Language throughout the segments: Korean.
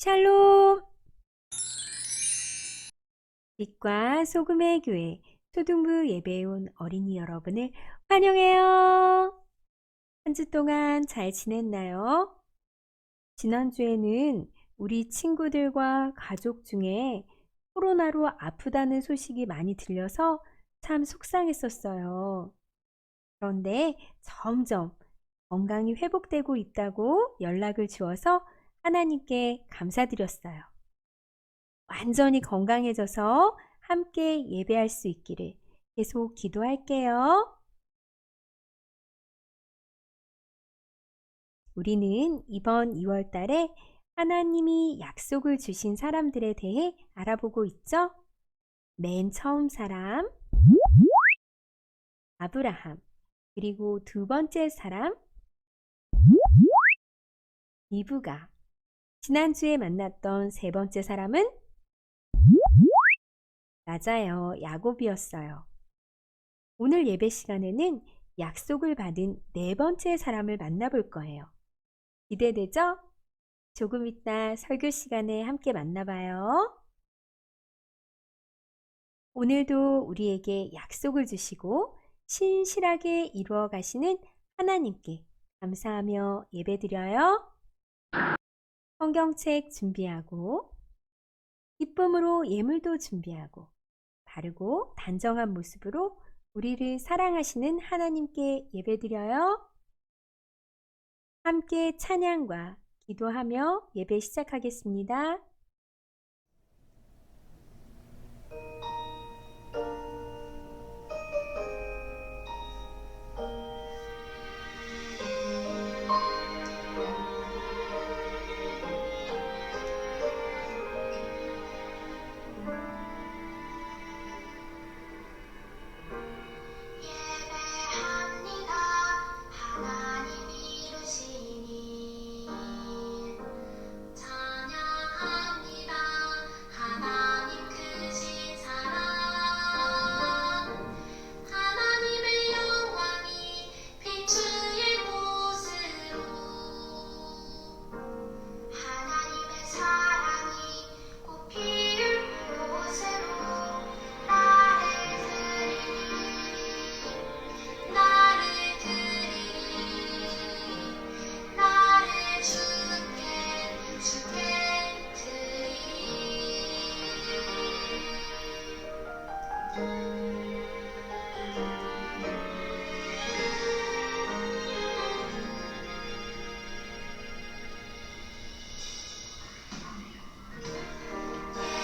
샬롬! 빛과 소금의 교회 초등부 예배에 온 어린이 여러분을 환영해요. 한 주 동안 잘 지냈나요? 지난주에는 우리 친구들과 가족 중에 코로나로 아프다는 소식이 많이 들려서 참 속상했었어요. 그런데 점점 건강이 회복되고 있다고 연락을 주어서 하나님께 감사드렸어요. 완전히 건강해져서 함께 예배할 수 있기를 계속 기도할게요. 우리는 이번 2월 달에 하나님이 약속을 주신 사람들에 대해 알아보고 있죠? 맨 처음 사람, 아브라함, 그리고 두 번째 사람, 리브가, 지난주에 만났던 세 번째 사람은 맞아요, 야곱이었어요. 오늘 예배 시간에는 약속을 받은 네 번째 사람을 만나볼 거예요. 기대되죠? 조금 이따 설교 시간에 함께 만나봐요. 오늘도 우리에게 약속을 주시고 신실하게 이루어 가시는 하나님께 감사하며 예배드려요. 성경책 준비하고 기쁨으로 예물도 준비하고 바르고 단정한 모습으로 우리를 사랑하시는 하나님께 예배드려요. 함께 찬양과 기도하며 예배 시작하겠습니다. 예배합니다. 하나님 이루시니 찬양합니다. 하나님 크신 사랑 하나님의 영광이 비추일 곳으로 하나님의 사랑이 꽃피울 곳으로 나를 드리리 나를 주께 드리리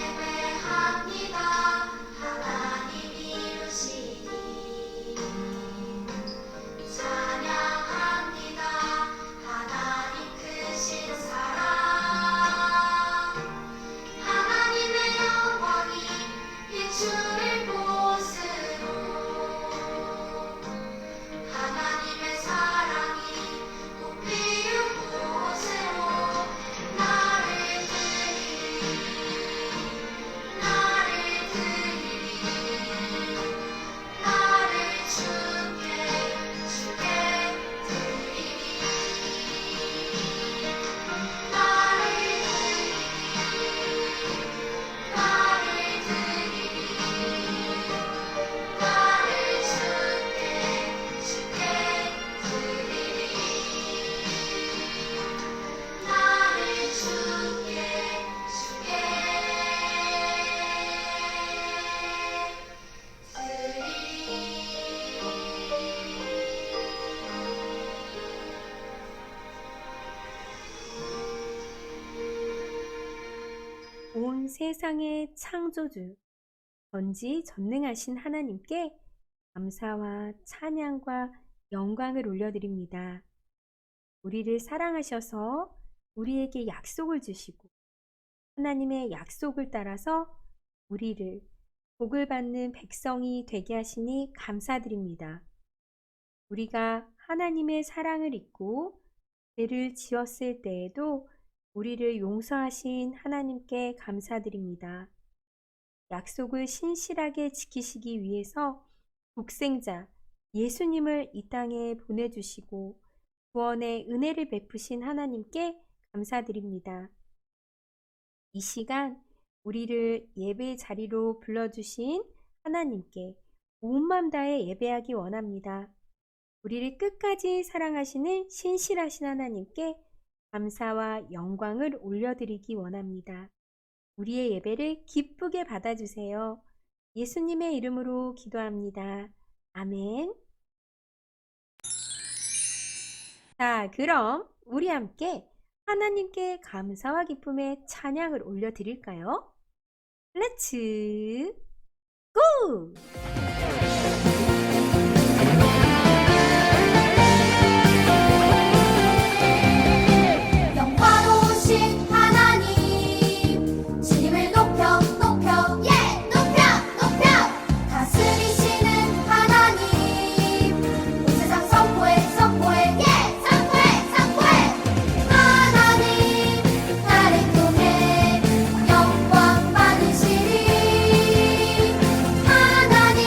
예배합니다. 하나님 이루시니 찬양합니다. 하나님 크신 사랑 하나님의 영광이 비추일 곳으로 하나님의 사랑이 꽃피운 곳으로 나를 드리리 나를 주께 드리리 나를 주께 드리리 나를 주께 온 세상의 창조주, 전지전능하신 하나님께 감사와 찬양과 영광을 올려드립니다. 우리를 사랑하셔서 우리에게 약속을 주시고 하나님의 약속을 따라서 우리를 복을 받는 백성이 되게 하시니 감사드립니다. 우리가 하나님의 사랑을 잊고 죄를 지었을 때에도 우리를 용서하신 하나님께 감사드립니다. 약속을 신실하게 지키시기 위해서 독생자 예수님을 이 땅에 보내주시고 구원의 은혜를 베푸신 하나님께 감사드립니다. 이 시간 우리를 예배 자리로 불러주신 하나님께 온 마음 다해 예배하기 원합니다. 우리를 끝까지 사랑하시는 신실하신 하나님께 감사와 영광을 올려드리기 원합니다. 우리의 예배를 기쁘게 받아주세요. 예수님의 이름으로 기도합니다. 아멘. 자, 그럼 우리 함께 하나님께 감사와 기쁨의 찬양을 올려드릴까요? 렛츠 고! 영화로우신 하나님 주님을 높여 높여 예 높여 높여 다스리시는 하나님 온 세상 선포해 선포해 예 선포해 선포해 하나님 나를 통해 영광 받으시리 하나님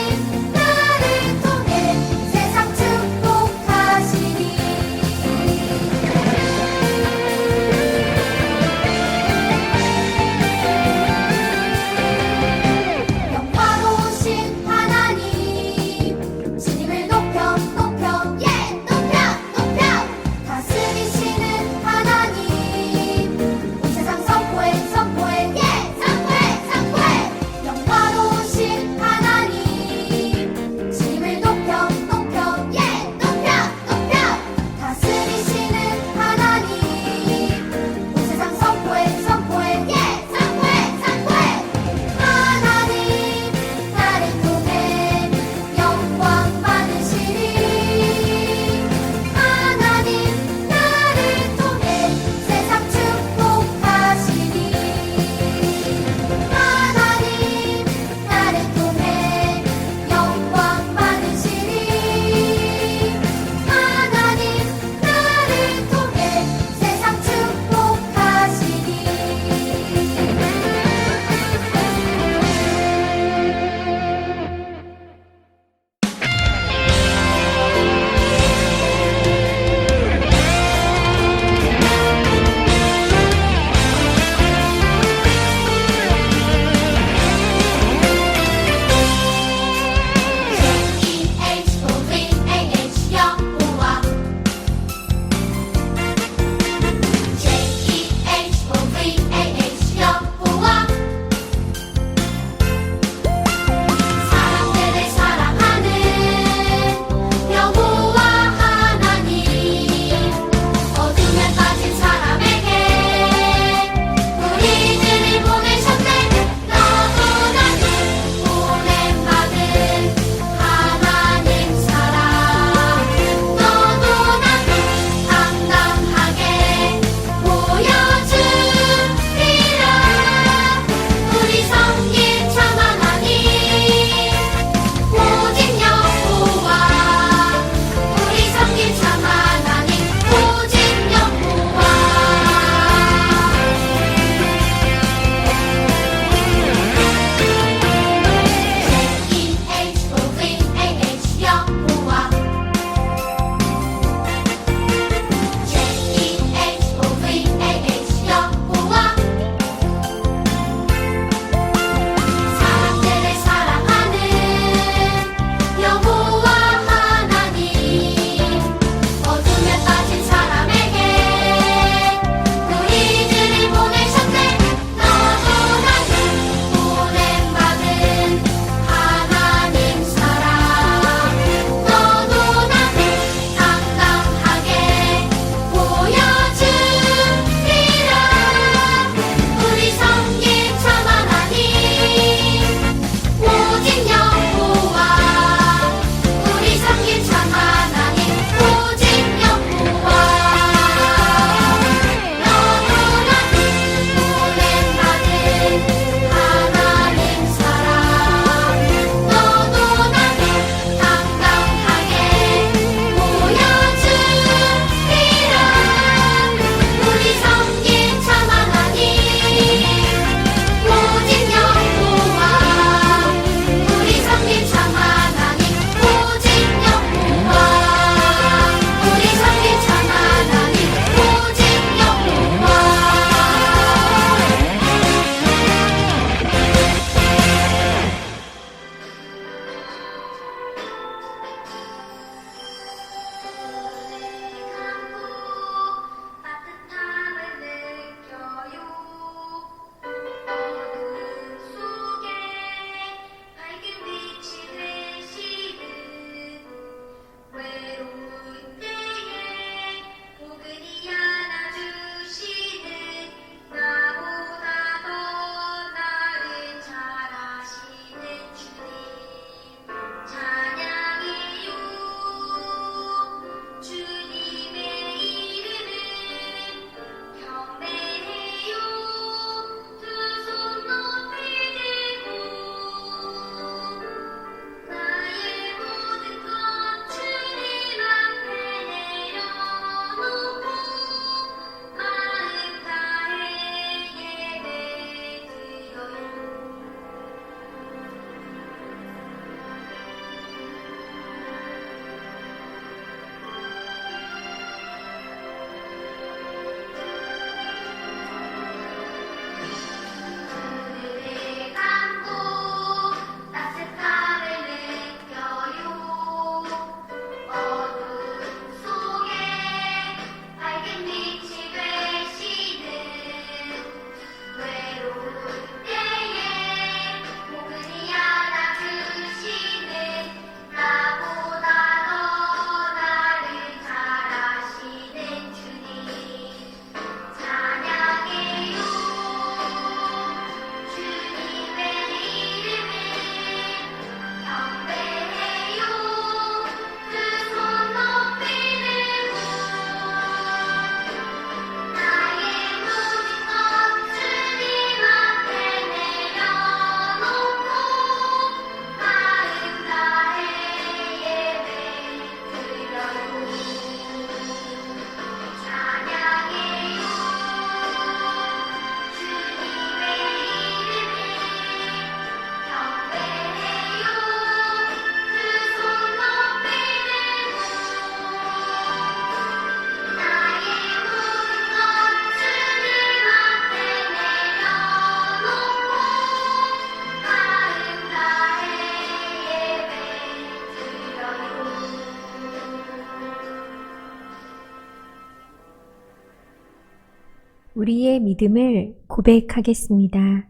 우리의 믿음을 고백하겠습니다.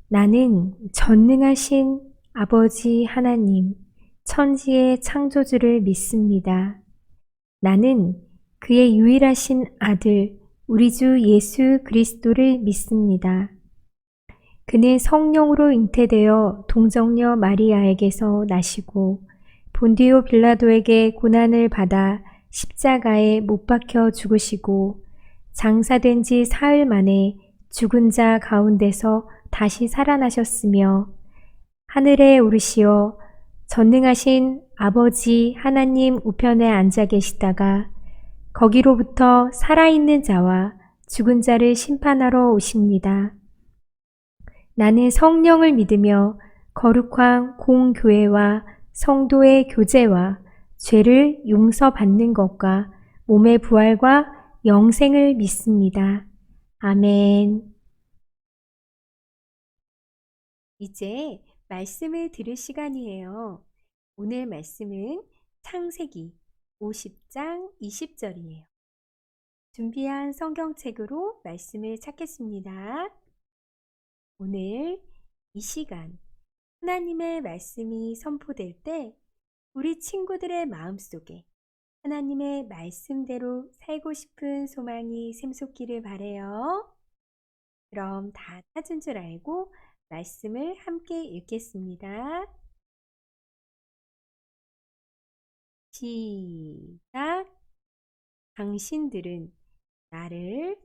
나는 전능하신 아버지 하나님, 천지의 창조주를 믿습니다. 나는 그의 유일하신 아들, 우리 주 예수 그리스도를 믿습니다. 그는 성령으로 잉태되어 동정녀 마리아에게서 나시고 본디오 빌라도에게 고난을 받아 십자가에 못 박혀 죽으시고 장사된 지 사흘 만에 죽은 자 가운데서 다시 살아나셨으며 하늘에 오르시어 전능하신 아버지 하나님 우편에 앉아 계시다가 거기로부터 살아있는 자와 죽은 자를 심판하러 오십니다. 나는 성령을 믿으며 거룩한 공교회와 성도의 교제와 죄를 용서받는 것과 몸의 부활과 영생을 믿습니다. 아멘. 이제 말씀을 들을 시간이에요. 오늘 말씀은 창세기 50장 20절이에요. 준비한 성경책으로 말씀을 찾겠습니다. 오늘 이 시간 하나님의 말씀이 선포될 때 우리 친구들의 마음속에 하나님의 말씀대로 살고 싶은 소망이 샘솟기를 바래요. 그럼 다 찾은 줄 알고 말씀을 함께 읽겠습니다. 시작. 당신들은 나를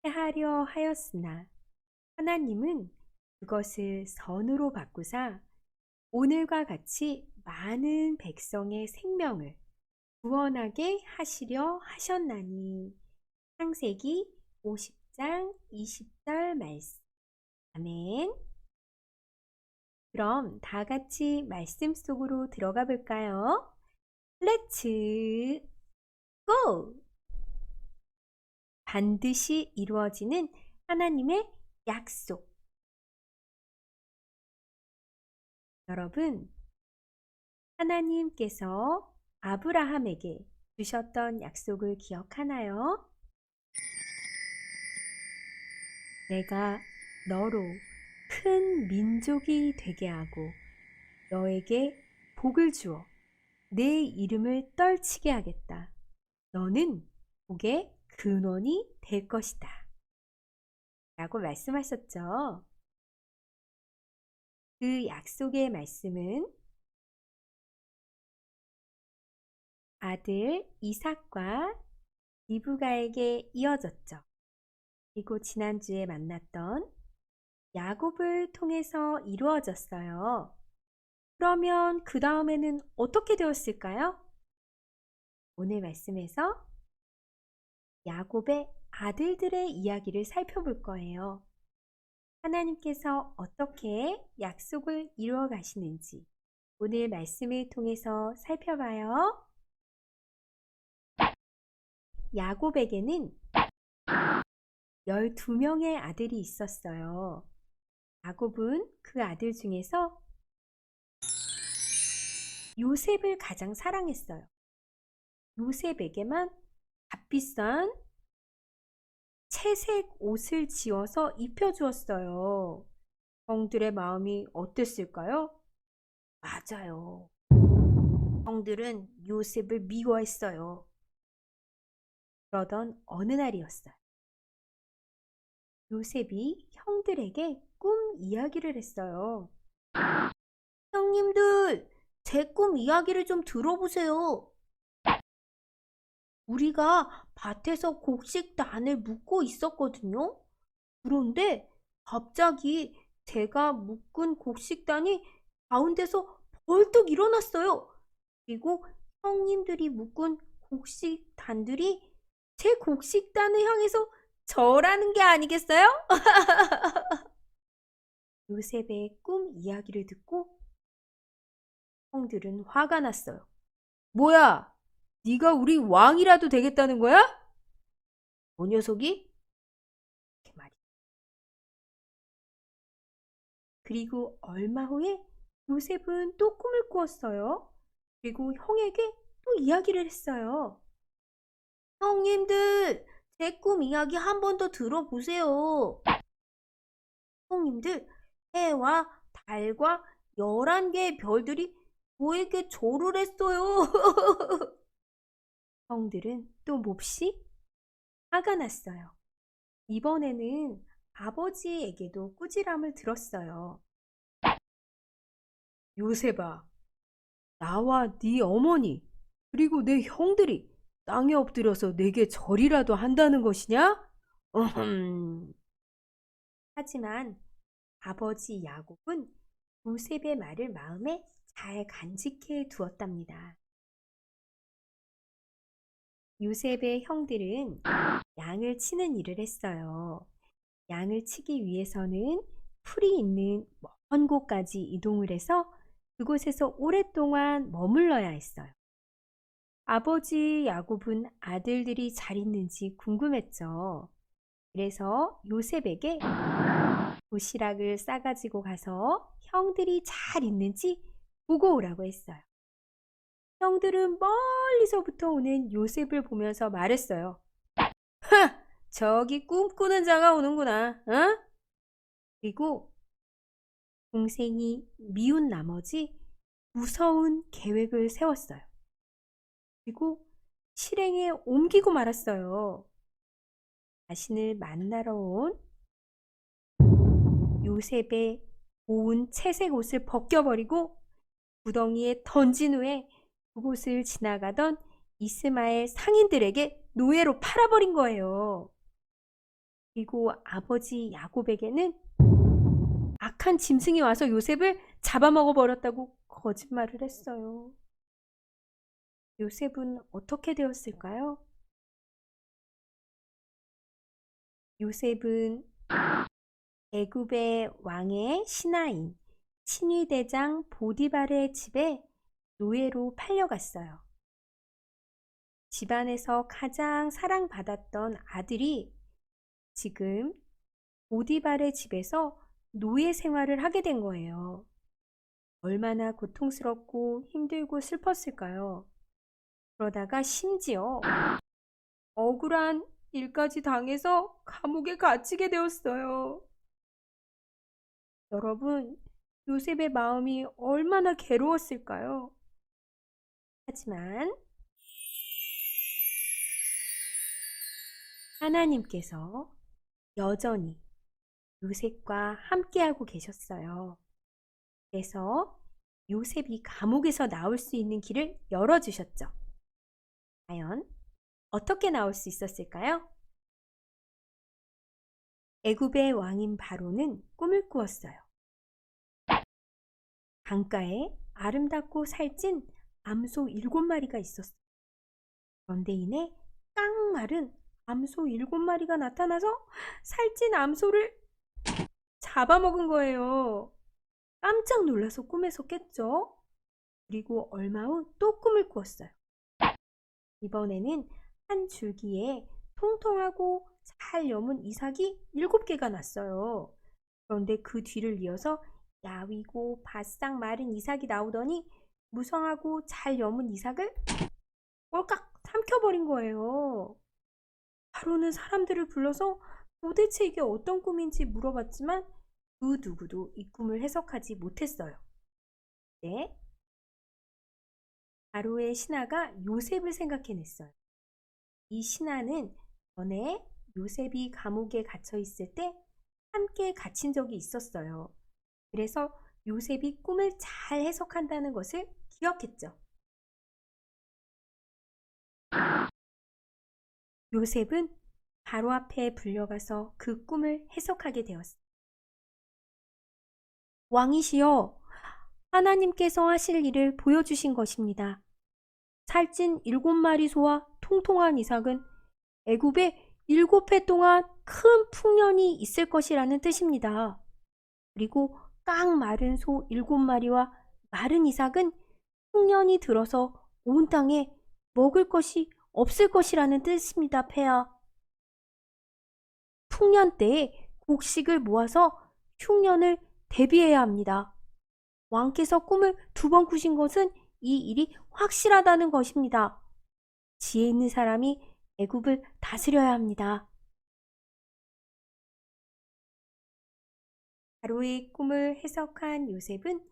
해하려 하였으나 하나님은 그것을 선으로 바꾸사 오늘과 같이 많은 백성의 생명을 구원하게 하시려 하셨나니. 창세기 50장 20절 말씀. 아멘. 그럼 다 같이 말씀 속으로 들어가 볼까요? 렛츠 고! 반드시 이루어지는 하나님의 약속. 여러분, 하나님께서 아브라함에게 주셨던 약속을 기억하나요? 내가 너로 큰 민족이 되게 하고 너에게 복을 주어 내 이름을 떨치게 하겠다. 너는 복의 근원이 될 것이다. 라고 말씀하셨죠. 그 약속의 말씀은 아들 이삭과 리브가에게 이어졌죠. 그리고 지난주에 만났던 야곱을 통해서 이루어졌어요. 그러면 그 다음에는 어떻게 되었을까요? 오늘 말씀에서 야곱의 아들들의 이야기를 살펴볼 거예요. 하나님께서 어떻게 약속을 이루어 가시는지 오늘 말씀을 통해서 살펴봐요. 야곱에게는 12명의 아들이 있었어요. 야곱은 그 아들 중에서 요셉을 가장 사랑했어요. 요셉에게만 값비싼 채색 옷을 지어서 입혀주었어요. 형들의 마음이 어땠을까요? 맞아요. 형들은 요셉을 미워했어요. 그러던 어느 날이었어요. 요셉이 형들에게 꿈 이야기를 했어요. 형님들, 제 꿈 이야기를 좀 들어보세요. 우리가 밭에서 곡식단을 묶고 있었거든요. 그런데 갑자기 제가 묶은 곡식단이 가운데서 벌떡 일어났어요. 그리고 형님들이 묶은 곡식단들이 제 곡식단을 향해서 절하는 게 아니겠어요? 요셉의 꿈 이야기를 듣고 형들은 화가 났어요. 뭐야? 네가 우리 왕이라도 되겠다는 거야? 그 녀석이? 이렇게 말이야. 그리고 얼마 후에 요셉은 또 꿈을 꾸었어요. 그리고 형에게 또 이야기를 했어요. 형님들, 제 꿈 이야기 한 번 더 들어보세요. 형님들, 해와 달과 11개의 별들이 저에게 절을 했어요. 형들은 또 몹시 화가 났어요. 이번에는 아버지에게도 꾸지람을 들었어요. 요셉아, 나와 네 어머니 그리고 내 형들이 땅에 엎드려서 내게 절이라도 한다는 것이냐? 하지만 아버지 야곱은 요셉의 말을 마음에 잘 간직해 두었답니다. 요셉의 형들은 양을 치는 일을 했어요. 양을 치기 위해서는 풀이 있는 먼 곳까지 이동을 해서 그곳에서 오랫동안 머물러야 했어요. 아버지 야곱은 아들들이 잘 있는지 궁금했죠. 그래서 요셉에게 도시락을 싸가지고 가서 형들이 잘 있는지 보고 오라고 했어요. 형들은 멀리서부터 오는 요셉을 보면서 말했어요. 하! 저기 꿈꾸는 자가 오는구나. 어? 그리고 동생이 미운 나머지 무서운 계획을 세웠어요. 그리고 실행에 옮기고 말았어요. 자신을 만나러 온 요셉의 고운 채색 옷을 벗겨버리고 구덩이에 던진 후에 그곳을 지나가던 이스마엘 상인들에게 노예로 팔아버린 거예요. 그리고 아버지 야곱에게는 악한 짐승이 와서 요셉을 잡아먹어 버렸다고 거짓말을 했어요. 요셉은 어떻게 되었을까요? 요셉은 애굽의 왕의 신하인 친위대장 보디발의 집에 노예로 팔려갔어요. 집안에서 가장 사랑받았던 아들이 지금 보디발의 집에서 노예 생활을 하게 된 거예요. 얼마나 고통스럽고 힘들고 슬펐을까요? 그러다가 심지어 억울한 일까지 당해서 감옥에 갇히게 되었어요. 여러분, 요셉의 마음이 얼마나 괴로웠을까요? 하지만 하나님께서 여전히 요셉과 함께하고 계셨어요. 그래서 요셉이 감옥에서 나올 수 있는 길을 열어주셨죠. 과연 어떻게 나올 수 있었을까요? 애굽의 왕인 바로는 꿈을 꾸었어요. 강가에 아름답고 살찐 암소 7마리가 있었어요. 그런데 이내 깡마른 암소 7마리가 나타나서 살찐 암소를 잡아먹은 거예요. 깜짝 놀라서 꿈에서 깼죠. 그리고 얼마 후 또 꿈을 꾸었어요. 이번에는 한 줄기에 통통하고 잘 여문 이삭이 7개가 났어요. 그런데 그 뒤를 이어서 야위고 바싹 마른 이삭이 나오더니 무성하고 잘 여문 이삭을 꼴깍 삼켜버린 거예요. 바로는 사람들을 불러서 도대체 이게 어떤 꿈인지 물어봤지만 그 누구도 이 꿈을 해석하지 못했어요. 네, 바로의 신하가 요셉을 생각해냈어요. 이 신하는 전에 요셉이 감옥에 갇혀 있을 때 함께 갇힌 적이 있었어요. 그래서 요셉이 꿈을 잘 해석한다는 것을 기억했죠. 요셉은 바로 앞에 불려가서 그 꿈을 해석하게 되었어요. 왕이시여, 하나님께서 하실 일을 보여주신 것입니다. 살찐 7마리 소와 통통한 이삭은 애굽에 7해 동안 큰 풍년이 있을 것이라는 뜻입니다. 그리고 깡 마른 소 7마리와 마른 이삭은 풍년이 들어서 온 땅에 먹을 것이 없을 것이라는 뜻입니다, 폐하. 풍년 때에 곡식을 모아서 흉년을 대비해야 합니다. 왕께서 꿈을 2번 꾸신 것은 이 일이 확실하다는 것입니다. 지혜 있는 사람이 애굽을 다스려야 합니다. 바로의 꿈을 해석한 요셉은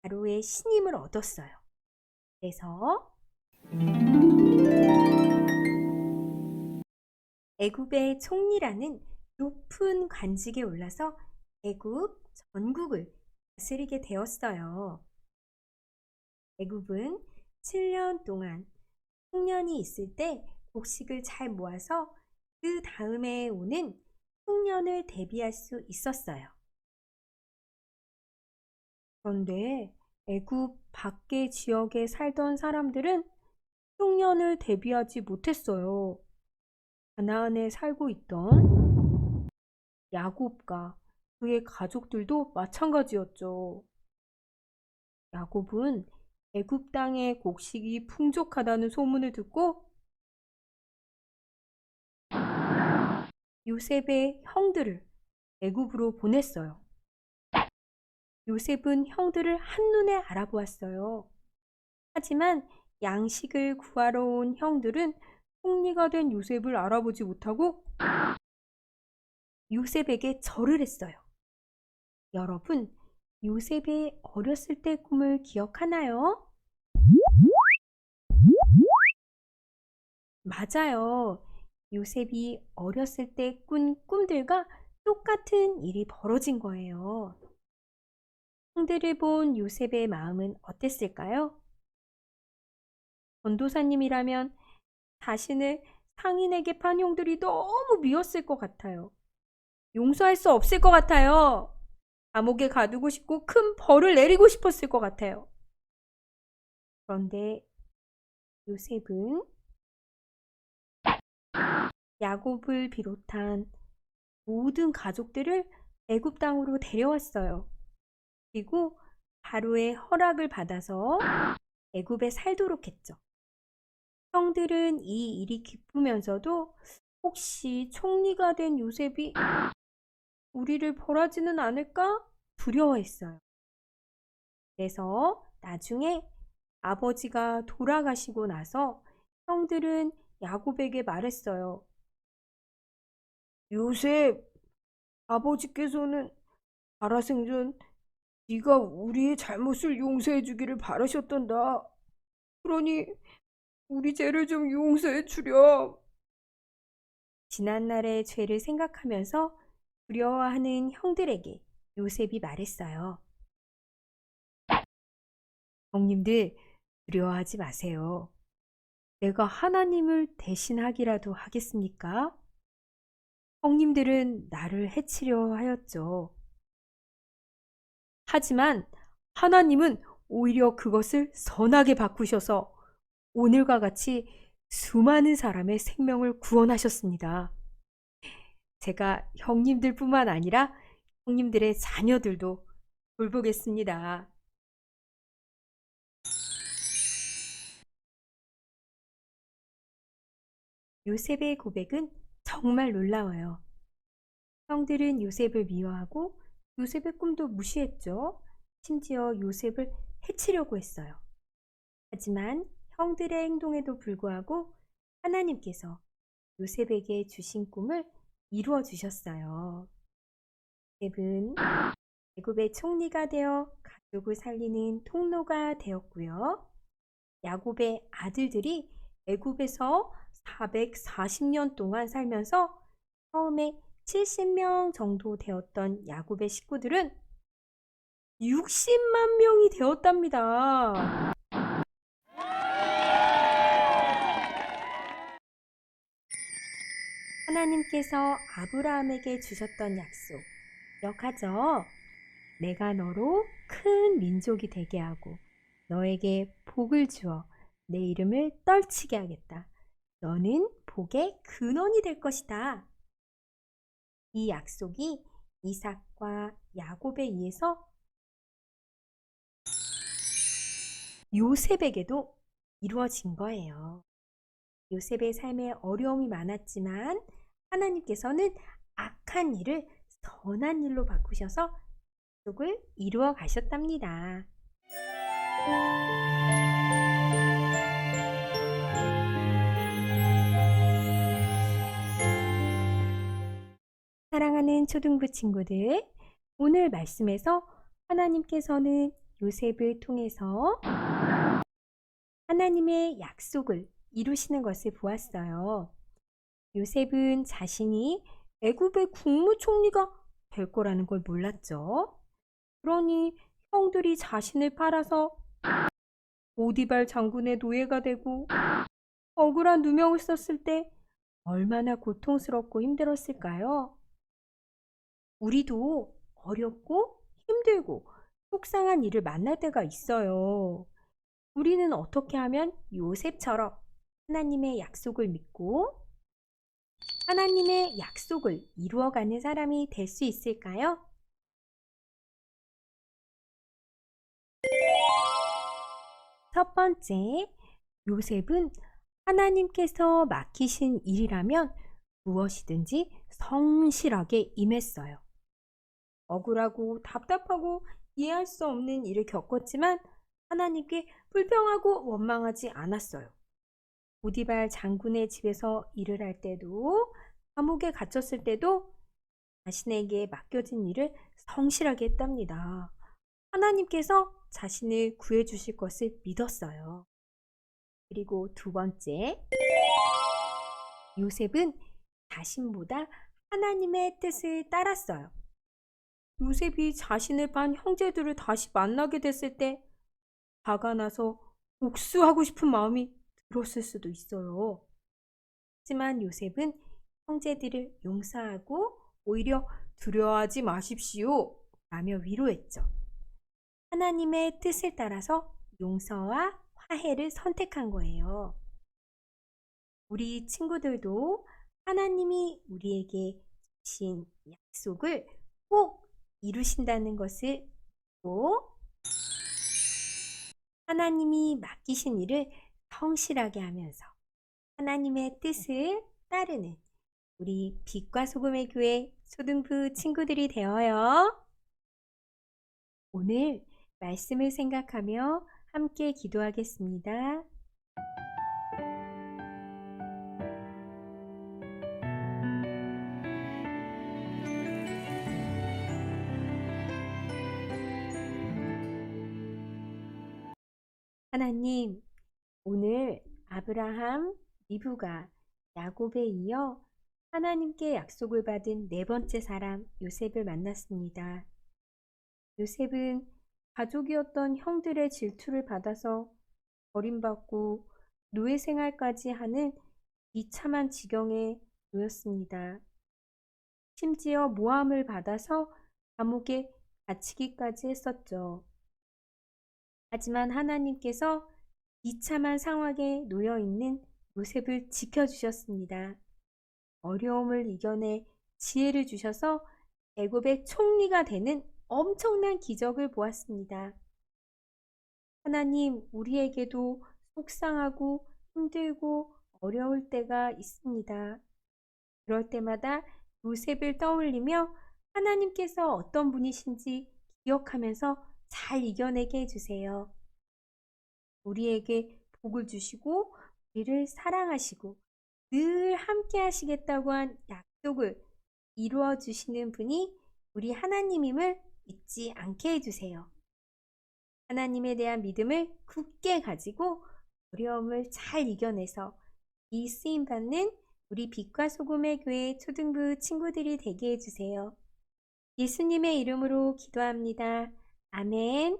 바로의 신임을 얻었어요. 그래서 애굽의 총리라는 높은 관직에 올라서 애굽 전국을 다스리게 되었어요. 애굽은 7년 동안 풍년이 있을 때 곡식을 잘 모아서 그 다음에 오는 풍년을 대비할 수 있었어요. 그런데 애굽 밖의 지역에 살던 사람들은 흉년을 대비하지 못했어요. 가나안에 살고 있던 야곱과 그의 가족들도 마찬가지였죠. 야곱은 애굽 땅의 곡식이 풍족하다는 소문을 듣고 요셉의 형들을 애굽으로 보냈어요. 요셉은 형들을 한눈에 알아보았어요. 하지만 양식을 구하러 온 형들은 총리가 된 요셉을 알아보지 못하고 요셉에게 절을 했어요. 여러분, 요셉의 어렸을 때 꿈을 기억하나요? 맞아요. 요셉이 어렸을 때 꾼 꿈들과 똑같은 일이 벌어진 거예요. 형들을 본 요셉의 마음은 어땠을까요? 전도사님이라면 자신을 상인에게 판 형들이 너무 미웠을 것 같아요. 용서할 수 없을 것 같아요. 감옥에 가두고 싶고 큰 벌을 내리고 싶었을 것 같아요. 그런데 요셉은 야곱을 비롯한 모든 가족들을 애굽 땅으로 데려왔어요. 그리고 바로의 허락을 받아서 애굽에 살도록 했죠. 형들은 이 일이 기쁘면서도 혹시 총리가 된 요셉이 우리를 벌하지는 않을까 두려워했어요. 그래서 나중에 아버지가 돌아가시고 나서 형들은 야곱에게 말했어요. 요셉, 아버지께서는 살아생전 네가 우리의 잘못을 용서해 주기를 바라셨단다. 그러니 우리 죄를 좀 용서해 주렴. 지난날의 죄를 생각하면서 두려워하는 형들에게 요셉이 말했어요. 형님들, 두려워하지 마세요. 내가 하나님을 대신하기라도 하겠습니까? 형님들은 나를 해치려 하였죠. 하지만 하나님은 오히려 그것을 선하게 바꾸셔서 오늘과 같이 수많은 사람의 생명을 구원하셨습니다. 제가 형님들뿐만 아니라 형님들의 자녀들도 돌보겠습니다. 요셉의 고백은 정말 놀라워요. 형들은 요셉을 미워하고 요셉의 꿈도 무시했죠. 심지어 요셉을 해치려고 했어요. 하지만 형들의 행동에도 불구하고 하나님께서 요셉에게 주신 꿈을 이루어 주셨어요. 요셉은 애굽의 총리가 되어 가족을 살리는 통로가 되었고요. 야곱의 아들들이 애굽에서 440년 동안 살면서 처음에 70명 정도 되었던 야곱의 식구들은 60만 명이 되었답니다. 하나님께서 아브라함에게 주셨던 약속 기억하죠? 내가 너로 큰 민족이 되게 하고 너에게 복을 주어 내 이름을 떨치게 하겠다. 너는 복의 근원이 될 것이다. 이 약속이 이삭과 야곱에 의해서 요셉에게도 이루어진 거예요. 요셉의 삶에 어려움이 많았지만 하나님께서는 악한 일을 선한 일로 바꾸셔서 약속을 이루어 가셨답니다. 사랑하는 초등부 친구들, 오늘 말씀에서 하나님께서는 요셉을 통해서 하나님의 약속을 이루시는 것을 보았어요. 요셉은 자신이 애굽의 국무총리가 될 거라는 걸 몰랐죠. 그러니 형들이 자신을 팔아서 보디발 장군의 노예가 되고 억울한 누명을 썼을 때 얼마나 고통스럽고 힘들었을까요? 우리도 어렵고 힘들고 속상한 일을 만날 때가 있어요. 우리는 어떻게 하면 요셉처럼 하나님의 약속을 믿고 하나님의 약속을 이루어가는 사람이 될 수 있을까요? 첫 번째, 요셉은 하나님께서 맡기신 일이라면 무엇이든지 성실하게 임했어요. 억울하고 답답하고 이해할 수 없는 일을 겪었지만 하나님께 불평하고 원망하지 않았어요. 보디발 장군의 집에서 일을 할 때도 감옥에 갇혔을 때도 자신에게 맡겨진 일을 성실하게 했답니다. 하나님께서 자신을 구해주실 것을 믿었어요. 그리고 두 번째, 요셉은 자신보다 하나님의 뜻을 따랐어요. 요셉이 자신을 반 형제들을 다시 만나게 됐을 때 화가 나서 복수하고 싶은 마음이 들었을 수도 있어요. 하지만 요셉은 형제들을 용서하고 오히려 두려워하지 마십시오 라며 위로했죠. 하나님의 뜻을 따라서 용서와 화해를 선택한 거예요. 우리 친구들도 하나님이 우리에게 주신 약속을 꼭 이루신다는 것을 믿고 하나님이 맡기신 일을 성실하게 하면서 하나님의 뜻을 따르는 우리 빛과 소금의 교회 초등부 친구들이 되어요. 오늘 말씀을 생각하며 함께 기도하겠습니다. 하나님, 오늘 아브라함, 리브가, 야곱에 이어 하나님께 약속을 받은 네 번째 사람 요셉을 만났습니다. 요셉은 가족이었던 형들의 질투를 받아서 버림받고 노예 생활까지 하는 비참한 지경에 놓였습니다. 심지어 모함을 받아서 감옥에 갇히기까지 했었죠. 하지만 하나님께서 비참한 상황에 놓여 있는 요셉을 지켜주셨습니다. 어려움을 이겨내 지혜를 주셔서 애굽의 총리가 되는 엄청난 기적을 보았습니다. 하나님, 우리에게도 속상하고 힘들고 어려울 때가 있습니다. 그럴 때마다 요셉을 떠올리며 하나님께서 어떤 분이신지 기억하면서 잘 이겨내게 해주세요. 우리에게 복을 주시고 우리를 사랑하시고 늘 함께 하시겠다고 한 약속을 이루어 주시는 분이 우리 하나님임을 잊지 않게 해주세요. 하나님에 대한 믿음을 굳게 가지고 어려움을 잘 이겨내서 이 쓰임받는 우리 빛과 소금의 교회 초등부 친구들이 되게 해주세요. 예수님의 이름으로 기도합니다. 아멘.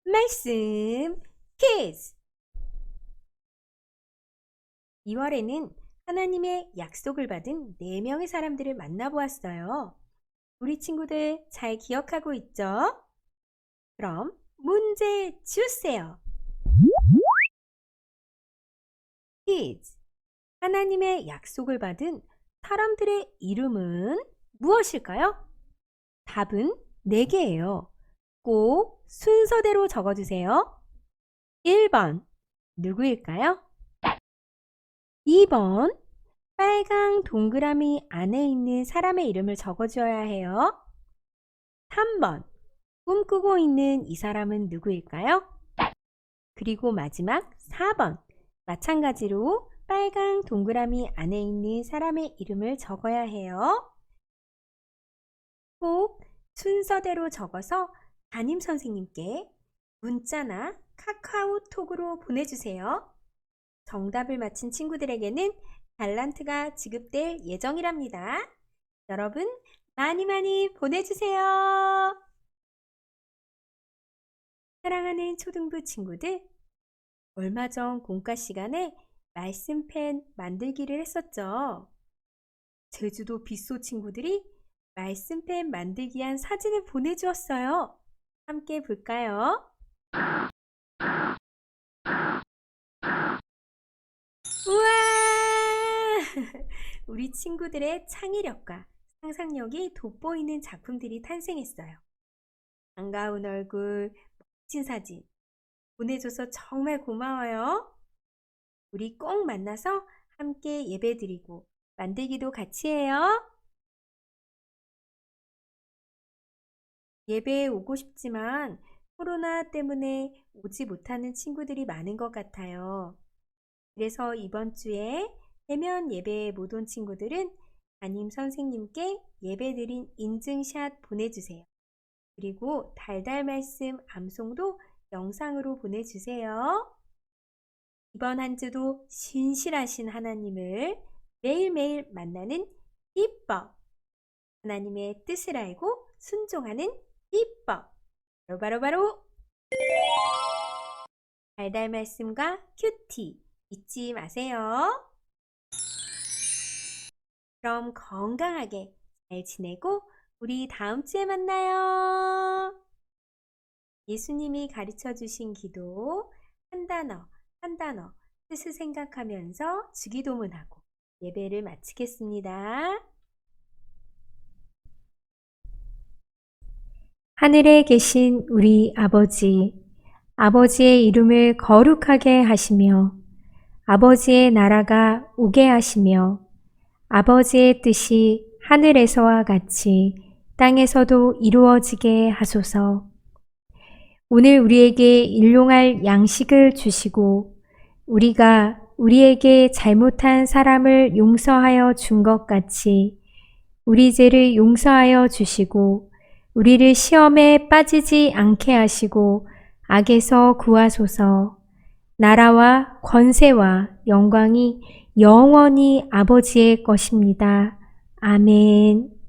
말씀 퀴즈! 2월에는 하나님의 약속을 받은 4명의 사람들을 만나보았어요. 우리 친구들 잘 기억하고 있죠? 그럼 문제 주세요. 퀴즈! 하나님의 약속을 받은 사람들의 이름은 무엇일까요? 답은 4개예요. 꼭 순서대로 적어주세요. 1번 누구일까요? 2번 빨강 동그라미 안에 있는 사람의 이름을 적어줘야 해요. 3번 꿈꾸고 있는 이 사람은 누구일까요? 그리고 마지막 4번 마찬가지로 빨강 동그라미 안에 있는 사람의 이름을 적어야 해요. 꼭 순서대로 적어서 담임 선생님께 문자나 카카오톡으로 보내주세요. 정답을 맞힌 친구들에게는 달란트가 지급될 예정이랍니다. 여러분 많이 많이 보내주세요. 사랑하는 초등부 친구들, 얼마 전 공과 시간에 말씀펜 만들기를 했었죠. 제주도 빗소 친구들이 말씀펜 만들기 한 사진을 보내주었어요. 함께 볼까요? 우와! 우리 친구들의 창의력과 상상력이 돋보이는 작품들이 탄생했어요. 반가운 얼굴, 멋진 사진 보내줘서 정말 고마워요. 우리 꼭 만나서 함께 예배드리고 만들기도 같이 해요. 예배에 오고 싶지만 코로나 때문에 오지 못하는 친구들이 많은 것 같아요. 그래서 이번 주에 대면 예배에 못 온 친구들은 담임 선생님께 예배드린 인증샷 보내주세요. 그리고 달달 말씀 암송도 영상으로 보내주세요. 이번 한 주도 신실하신 하나님을 매일매일 만나는 비법, 하나님의 뜻을 알고 순종하는 비법, 바로 달달 말씀과 큐티 잊지 마세요. 그럼 건강하게 잘 지내고 우리 다음 주에 만나요. 예수님이 가르쳐 주신 기도 한 단어 한 단어 뜻을 생각하면서 주기도문하고 예배를 마치겠습니다. 하늘에 계신 우리 아버지, 아버지의 이름을 거룩하게 하시며 아버지의 나라가 오게 하시며 아버지의 뜻이 하늘에서와 같이 땅에서도 이루어지게 하소서. 오늘 우리에게 일용할 양식을 주시고 우리가 우리에게 잘못한 사람을 용서하여 준 것 같이 우리 죄를 용서하여 주시고 우리를 시험에 빠지지 않게 하시고 악에서 구하소서. 나라와 권세와 영광이 영원히 아버지의 것입니다. 아멘.